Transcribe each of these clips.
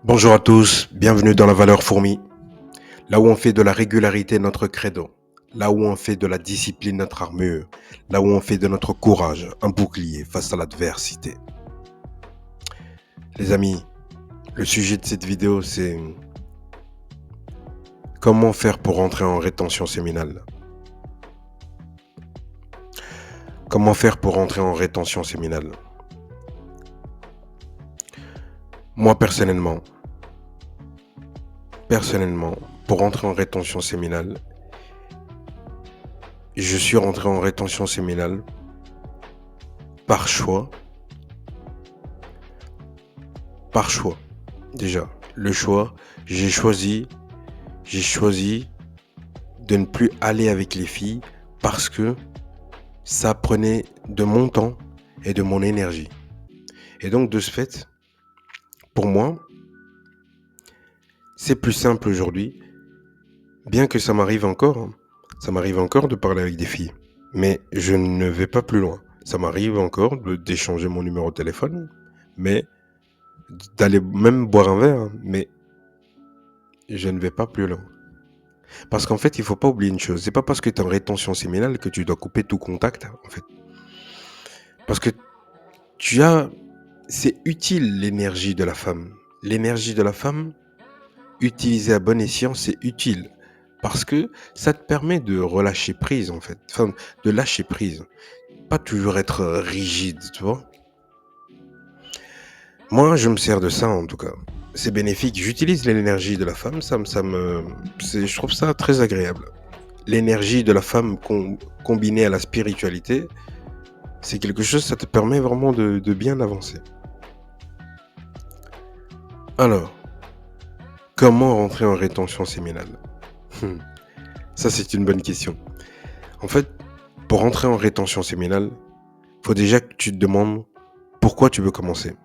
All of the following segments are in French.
Bonjour à tous, bienvenue dans la valeur fourmi, là où on fait de la régularité notre credo, là où on fait de la discipline notre armure, là où on fait de notre courage un bouclier face à l'adversité. Les amis, le sujet de cette vidéo c'est comment faire pour entrer en rétention séminale. Comment faire pour entrer en rétention séminale? Moi personnellement, pour entrer en rétention séminale, je suis rentré en rétention séminale par choix. Déjà, le choix, j'ai choisi de ne plus aller avec les filles parce que ça prenait de mon temps et de mon énergie. Et donc de ce fait, pour moi, c'est plus simple aujourd'hui, bien que ça m'arrive encore de parler avec des filles, mais je ne vais pas plus loin. Ça m'arrive encore d'échanger mon numéro de téléphone, mais d'aller même boire un verre, mais je ne vais pas plus loin. Parce qu'en fait, il faut pas oublier une chose. C'est pas parce que tu es en rétention séminale que tu dois couper tout contact, en fait. Parce que c'est utile l'énergie de la femme. L'énergie de la femme, utilisée à bon escient, c'est utile. Parce que ça te permet de relâcher prise, en fait. Enfin, de lâcher prise. Pas toujours être rigide, tu vois. Moi, je me sers de ça, en tout cas. C'est bénéfique. J'utilise l'énergie de la femme. Je trouve ça très agréable. L'énergie de la femme combinée à la spiritualité, c'est quelque chose, ça te permet vraiment de bien avancer. Alors, comment rentrer en rétention séminale? Ça, c'est une bonne question. En fait, pour rentrer en rétention séminale, il faut déjà que tu te demandes pourquoi tu veux commencer.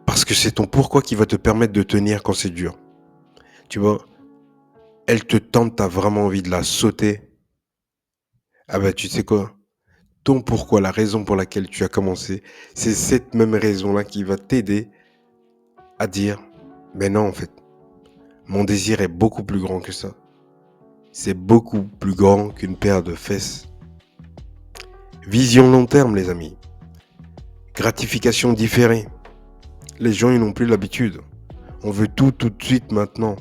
Parce que c'est ton pourquoi qui va te permettre de tenir quand c'est dur. Tu vois, elle te tente, t'as vraiment envie de la sauter. Ah bah, tu sais quoi? Ton pourquoi, la raison pour laquelle tu as commencé, c'est cette même raison-là qui va t'aider à dire, mais non, en fait, mon désir est beaucoup plus grand que ça. C'est beaucoup plus grand qu'une paire de fesses. Vision long terme, les amis. Gratification différée. Les gens, ils n'ont plus l'habitude. On veut tout de suite maintenant.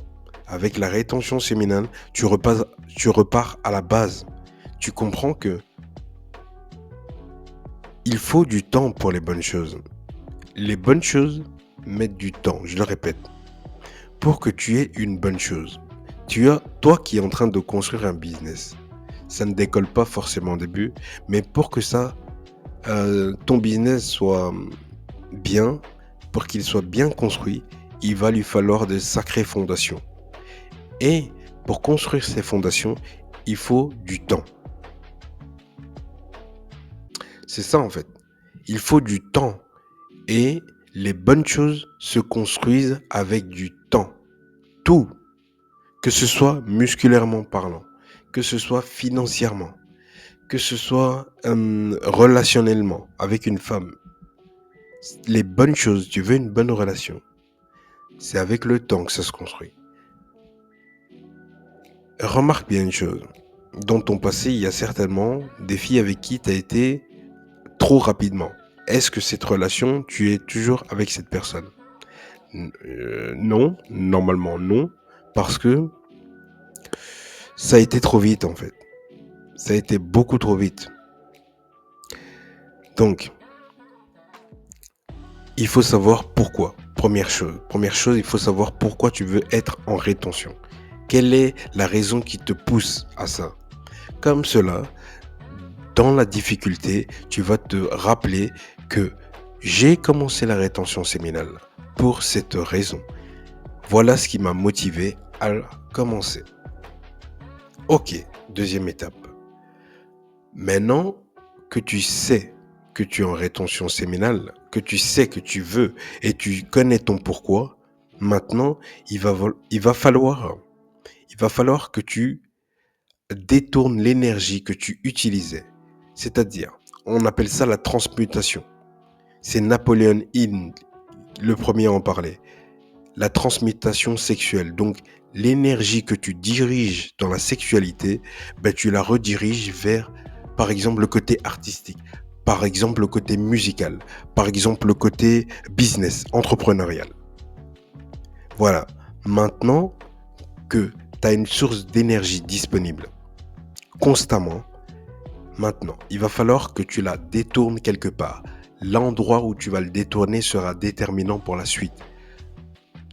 Avec la rétention séminale, tu repars à la base. Tu comprends que il faut du temps pour les bonnes choses. Les bonnes choses mettent du temps, je le répète. Pour que tu aies une bonne chose, toi qui es en train de construire un business, ça ne décolle pas forcément au début, mais pour que ton business soit bien, pour qu'il soit bien construit, il va lui falloir de sacrées fondations. Et pour construire ces fondations, il faut du temps. C'est ça en fait. Il faut du temps. Et les bonnes choses se construisent avec du temps. Tout. Que ce soit musculairement parlant, que ce soit financièrement, que ce soit relationnellement avec une femme. Les bonnes choses, tu veux une bonne relation, c'est avec le temps que ça se construit. Remarque bien une chose. Dans ton passé, il y a certainement des filles avec qui tu as été trop rapidement. Est-ce que cette relation, tu es toujours avec cette personne? Non, normalement non, parce que ça a été trop vite en fait. Ça a été beaucoup trop vite. Donc, il faut savoir pourquoi. Première chose, il faut savoir pourquoi tu veux être en rétention. Quelle est la raison qui te pousse à ça? Comme cela, dans la difficulté, tu vas te rappeler que j'ai commencé la rétention séminale pour cette raison. Voilà ce qui m'a motivé à commencer. Ok, deuxième étape. Maintenant que tu sais que tu es en rétention séminale, que tu sais que tu veux et tu connais ton pourquoi, maintenant, il va falloir que tu détournes l'énergie que tu utilisais. C'est-à-dire, on appelle ça la transmutation. C'est Napoléon Hill le premier à en parler. La transmutation sexuelle. Donc, l'énergie que tu diriges dans la sexualité, ben, tu la rediriges vers, par exemple, le côté artistique, par exemple, le côté musical, par exemple, le côté business, entrepreneurial. Voilà. Maintenant que tu as une source d'énergie disponible constamment, maintenant, il va falloir que tu la détournes quelque part. L'endroit où tu vas le détourner sera déterminant pour la suite.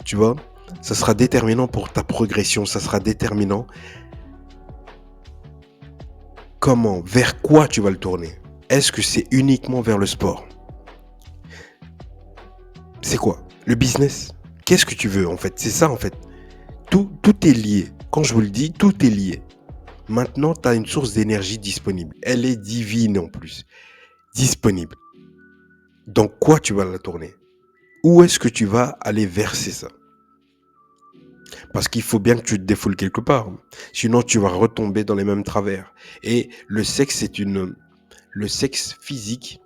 Tu vois, ça sera déterminant pour ta progression, ça sera déterminant comment, vers quoi tu vas le tourner. Est-ce que c'est uniquement vers le sport? C'est quoi? Le business? Qu'est-ce que tu veux en fait? C'est ça en fait. Tout est lié. Quand je vous le dis, tout est lié. Maintenant, tu as une source d'énergie disponible. Elle est divine en plus. Disponible. Dans quoi tu vas la tourner? Où est-ce que tu vas aller verser ça? Parce qu'il faut bien que tu te défoules quelque part. Sinon, tu vas retomber dans les mêmes travers. Et le sexe, le sexe physique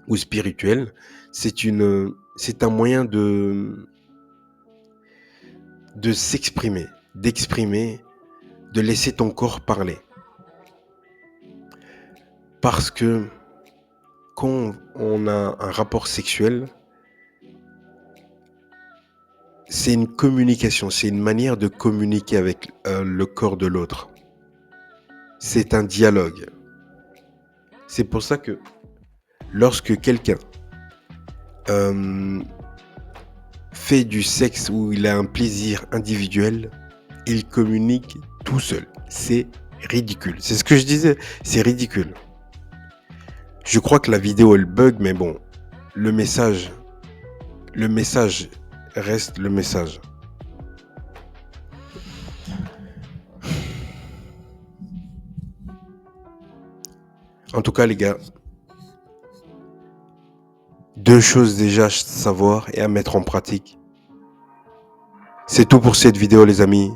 ou spirituel, c'est un moyen de s'exprimer, d'exprimer, de laisser ton corps parler. Parce que quand on a un rapport sexuel, c'est une communication, c'est une manière de communiquer avec le corps de l'autre. C'est un dialogue. C'est pour ça que lorsque quelqu'un fait du sexe où il a un plaisir individuel, il communique tout seul. C'est ridicule. C'est ce que je disais, c'est ridicule. Je crois que la vidéo elle bug, mais bon, le message reste le message. En tout cas, les gars, deux choses déjà à savoir et à mettre en pratique. C'est tout pour cette vidéo, les amis.